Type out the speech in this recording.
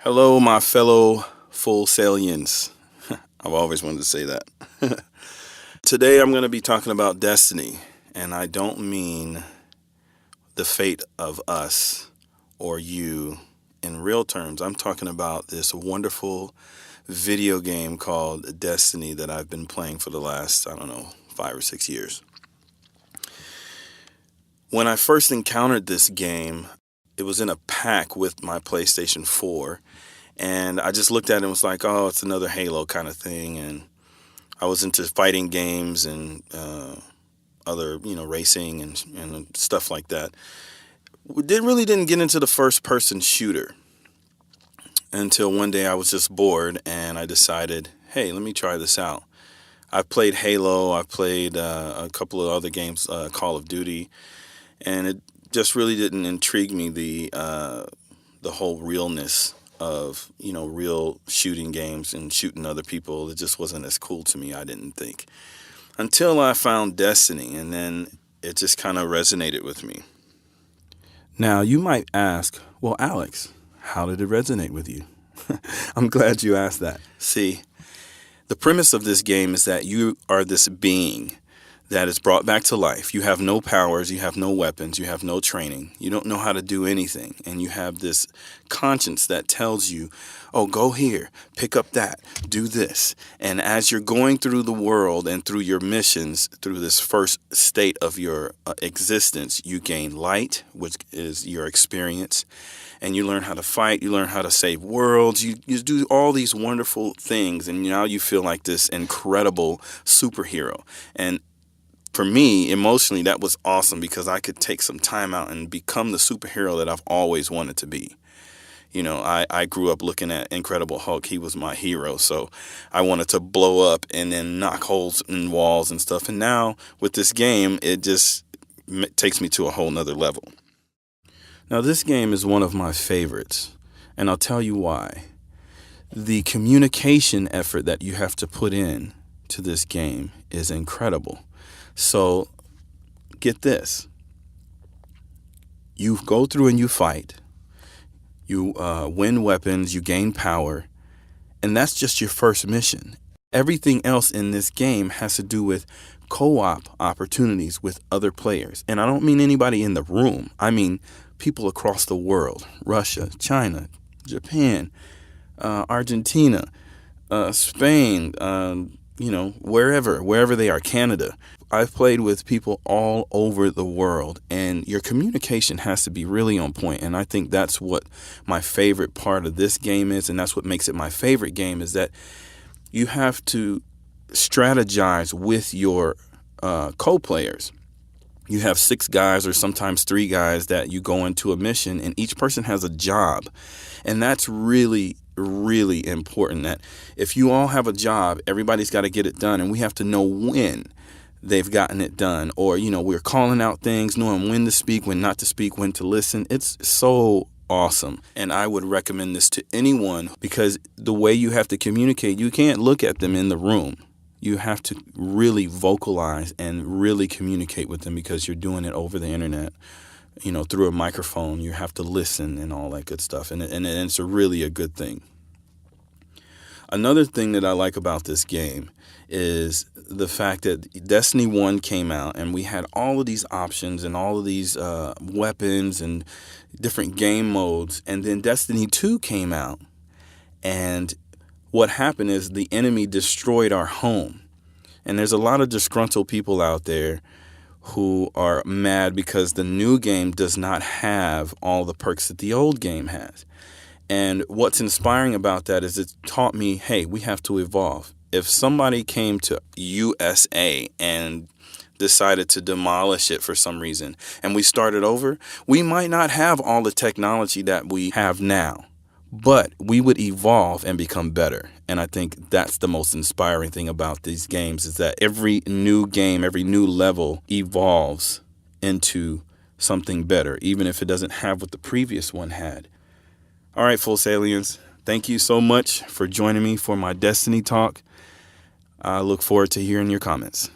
Hello, my fellow full salients. I've always wanted to say that. Today I'm going to be talking about destiny, and I don't mean the fate of us or you in real terms. I'm talking about this wonderful video game called Destiny that I've been playing for the last, 5 or 6 years. When I first encountered this game, it was in a pack with my PlayStation 4, and I just looked at it and was like, oh, it's another Halo kind of thing. And I was into fighting games and other, racing and stuff like that. We didn't get into the first-person shooter until one day I was just bored and I decided, hey, let me try this out. I've played Halo, I've played a couple of other games, Call of Duty, and it just really didn't intrigue me, the whole realness of, real shooting games and shooting other people. It just wasn't as cool to me, I didn't think. Until I found Destiny, and then it just kind of resonated with me. Now, you might ask, well, Alex, how did it resonate with you? I'm glad you asked that. See, the premise of this game is that you are this being that is brought back to life. You have no powers, you have no weapons, you have no training, you don't know how to do anything, and you have this conscience that tells you, oh, go here, pick up that, do this. And as you're going through the world and through your missions, through this first state of your existence, you gain light, which is your experience, and you learn how to fight, you learn how to save worlds, you do all these wonderful things, and now you feel like this incredible superhero. And for me, emotionally, that was awesome because I could take some time out and become the superhero that I've always wanted to be. I grew up looking at Incredible Hulk. He was my hero. So I wanted to blow up and then knock holes in walls and stuff. And now with this game, it just takes me to a whole nother level. Now, this game is one of my favorites, and I'll tell you why. The communication effort that you have to put in to this game is incredible. So get this. You go through and you fight. You win weapons, you gain power, and that's just your first mission. Everything else in this game has to do with co-op opportunities with other players. And I don't mean anybody in the room. I mean people across the world. Russia, China, Japan, Argentina, Spain, wherever they are, Canada. I've played with people all over the world, and your communication has to be really on point. And I think that's what my favorite part of this game is, and that's what makes it my favorite game, is that you have to strategize with your co-players. You have 6 guys or sometimes 3 guys that you go into a mission, and each person has a job. And that's really important, that if you all have a job, everybody's got to get it done, and we have to know when they've gotten it done. Or, we're calling out things, knowing when to speak, when not to speak, when to listen. It's so awesome. And I would recommend this to anyone because the way you have to communicate, you can't look at them in the room. You have to really vocalize and really communicate with them because you're doing it over the internet, through a microphone. You have to listen and all that good stuff. And it's really a good thing. Another thing that I like about this game is the fact that Destiny 1 came out and we had all of these options and all of these weapons and different game modes. And then Destiny 2 came out, and what happened is the enemy destroyed our home. And there's a lot of disgruntled people out there who are mad because the new game does not have all the perks that the old game has. And what's inspiring about that is it taught me, hey, we have to evolve. If somebody came to USA and decided to demolish it for some reason and we started over, we might not have all the technology that we have now, but we would evolve and become better. And I think that's the most inspiring thing about these games, is that every new game, every new level evolves into something better, even if it doesn't have what the previous one had. All right, Full Salients, thank you so much for joining me for my Destiny talk. I look forward to hearing your comments.